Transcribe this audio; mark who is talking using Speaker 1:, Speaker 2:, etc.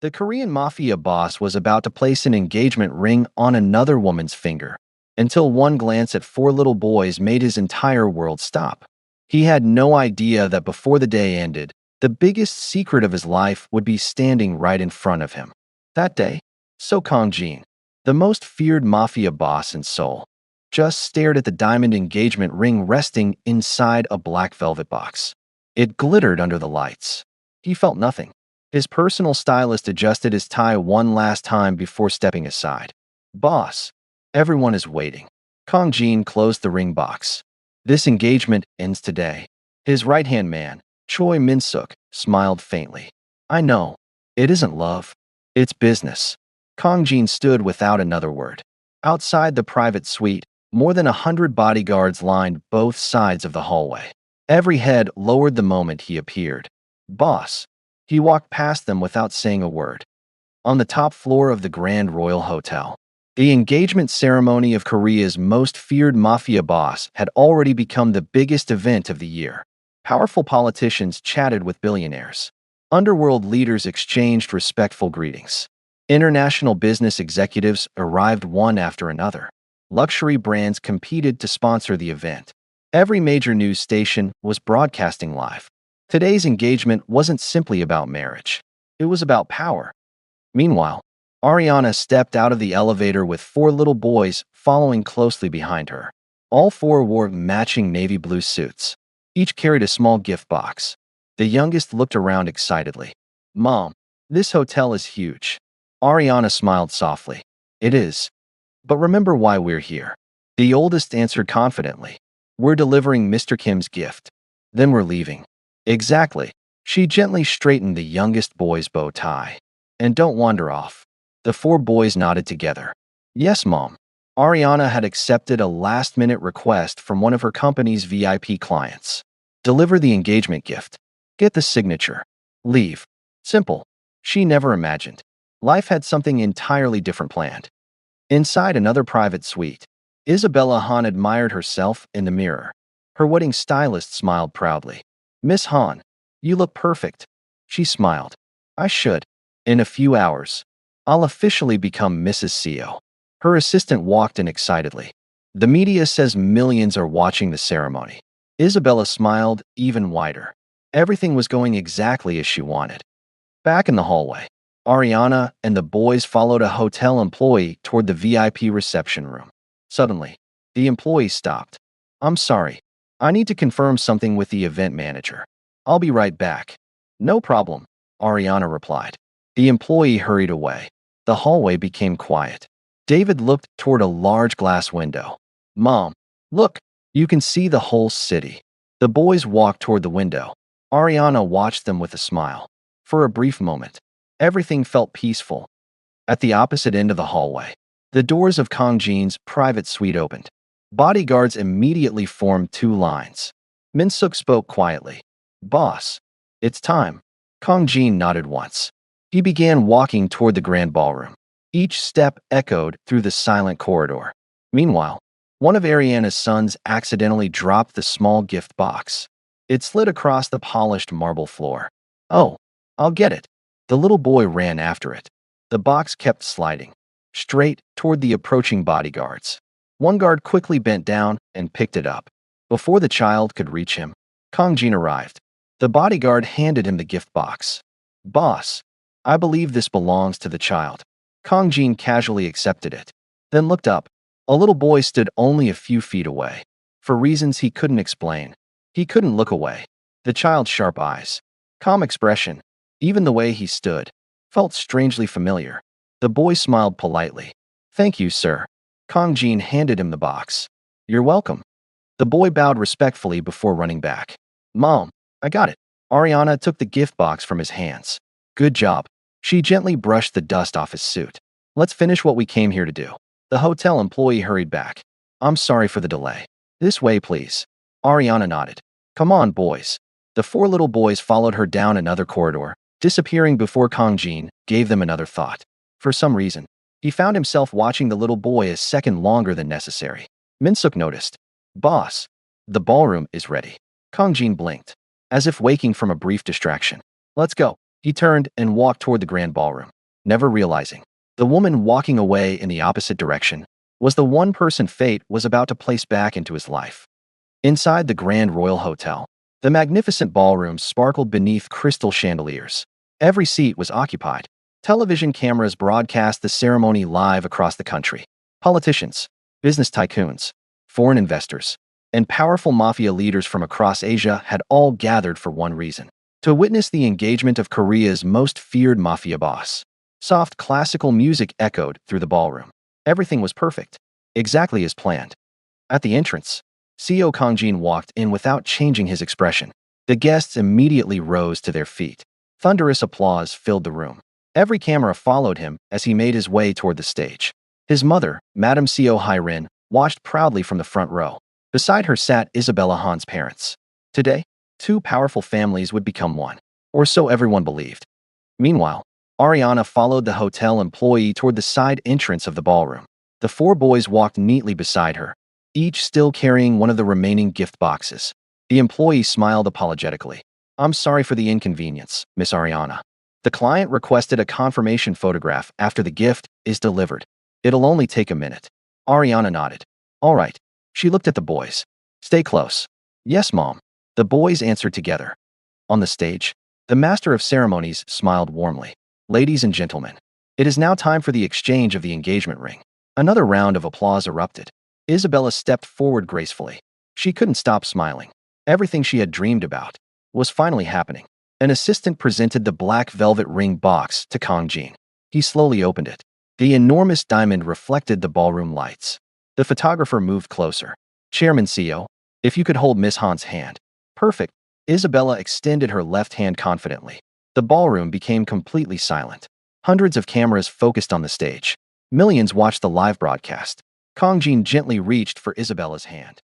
Speaker 1: The Korean Mafia boss was about to place an engagement ring on another woman's finger, until one glance at four little boys made his entire world stop. He had no idea that before the day ended, the biggest secret of his life would be standing right in front of him. That day, So Kong-jin, the most feared Mafia boss in Seoul, just stared at the diamond engagement ring resting inside a black velvet box. It glittered under the lights. He felt nothing. His personal stylist adjusted his tie one last time before stepping aside. Boss, everyone is waiting. Kong Jin closed the ring box. This engagement ends today. His right-hand man, Choi Min-suk, smiled faintly. I know. It isn't love. It's business. Kong Jin stood without another word. Outside the private suite, more than 100 bodyguards lined both sides of the hallway. Every head lowered the moment he appeared. Boss. He walked past them without saying a word. On the top floor of the Grand Royal Hotel, the engagement ceremony of Korea's most feared mafia boss had already become the biggest event of the year. Powerful politicians chatted with billionaires. Underworld leaders exchanged respectful greetings. International business executives arrived one after another. Luxury brands competed to sponsor the event. Every major news station was broadcasting live. Today's engagement wasn't simply about marriage. It was about power. Meanwhile, Ariana stepped out of the elevator with four little boys following closely behind her. All four wore matching navy blue suits. Each carried a small gift box. The youngest looked around excitedly. Mom, this hotel is huge. Ariana smiled softly. It is. But remember why we're here. The oldest answered confidently. We're delivering Mr. Kim's gift. Then we're leaving. Exactly. She gently straightened the youngest boy's bow tie. And don't wander off. The four boys nodded together. Yes, Mom. Ariana had accepted a last-minute request from one of her company's VIP clients. Deliver the engagement gift. Get the signature. Leave. Simple. She never imagined. Life had something entirely different planned. Inside another private suite, Isabella Han admired herself in the mirror. Her wedding stylist smiled proudly. Miss Han, you look perfect. She smiled. I should. In a few hours, I'll officially become Mrs. CEO. Her assistant walked in excitedly. The media says millions are watching the ceremony. Isabella smiled even wider. Everything was going exactly as she wanted. Back in the hallway, Ariana and the boys followed a hotel employee toward the VIP reception room. Suddenly, the employee stopped. I'm sorry. I need to confirm something with the event manager. I'll be right back. No problem, Ariana replied. The employee hurried away. The hallway became quiet. David looked toward a large glass window. Mom, look, you can see the whole city. The boys walked toward the window. Ariana watched them with a smile. For a brief moment, everything felt peaceful. At the opposite end of the hallway, the doors of Kong Jin's private suite opened. Bodyguards immediately formed two lines. Min-suk spoke quietly. Boss, it's time. Kong Jin nodded once. He began walking toward the grand ballroom. Each step echoed through the silent corridor. Meanwhile, one of Ariana's sons accidentally dropped the small gift box. It slid across the polished marble floor. Oh, I'll get it. The little boy ran after it. The box kept sliding, straight toward the approaching bodyguards. One guard quickly bent down and picked it up. Before the child could reach him, Kong Jin arrived. The bodyguard handed him the gift box. Boss, I believe this belongs to the child. Kong Jin casually accepted it, then looked up. A little boy stood only a few feet away. For reasons he couldn't explain, he couldn't look away. The child's sharp eyes, calm expression, even the way he stood, felt strangely familiar. The boy smiled politely. Thank you, sir. Kong Jin handed him the box. You're welcome. The boy bowed respectfully before running back. Mom, I got it. Ariana took the gift box from his hands. Good job. She gently brushed the dust off his suit. Let's finish what we came here to do. The hotel employee hurried back. I'm sorry for the delay. This way, please. Ariana nodded. Come on, boys. The four little boys followed her down another corridor, disappearing before Kong Jin gave them another thought. For some reason, he found himself watching the little boy a second longer than necessary. Min-suk noticed. Boss, the ballroom is ready. Kong Jin blinked, as if waking from a brief distraction. Let's go. He turned and walked toward the grand ballroom. never realizing the woman walking away in the opposite direction was the one person fate was about to place back into his life. Inside the Grand Royal Hotel, the magnificent ballroom sparkled beneath crystal chandeliers. Every seat was occupied. Television cameras broadcast the ceremony live across the country. Politicians, business tycoons, foreign investors, and powerful mafia leaders from across Asia had all gathered for one reason: to witness the engagement of Korea's most feared mafia boss. Soft classical music echoed through the ballroom. Everything was perfect, exactly as planned. At the entrance, CEO Kang Jin walked in without changing his expression. The guests immediately rose to their feet. Thunderous applause filled the room. Every camera followed him as he made his way toward the stage. His mother, Madame Seo Hai-rin, watched proudly from the front row. Beside her sat Isabella Han's parents. Today, two powerful families would become one, or so everyone believed. Meanwhile, Ariana followed the hotel employee toward the side entrance of the ballroom. The four boys walked neatly beside her, each still carrying one of the remaining gift boxes. The employee smiled apologetically. "I'm sorry for the inconvenience, Miss Ariana. The client requested a confirmation photograph after the gift is delivered. It'll only take a minute." Ariana nodded. "All right." She looked at the boys. "Stay close." "Yes, Mom." The boys answered together. On the stage, the master of ceremonies smiled warmly. "Ladies and gentlemen, it is now time for the exchange of the engagement ring." Another round of applause erupted. Isabella stepped forward gracefully. She couldn't stop smiling. Everything she had dreamed about was finally happening. An assistant presented the black velvet ring box to Kang Jin. He slowly opened it. The enormous diamond reflected the ballroom lights. The photographer moved closer. "Chairman Seo, if you could hold Miss Han's hand." "Perfect." Isabella extended her left hand confidently. The ballroom became completely silent. Hundreds of cameras focused on the stage. Millions watched the live broadcast. Kang Jin gently reached for Isabella's hand.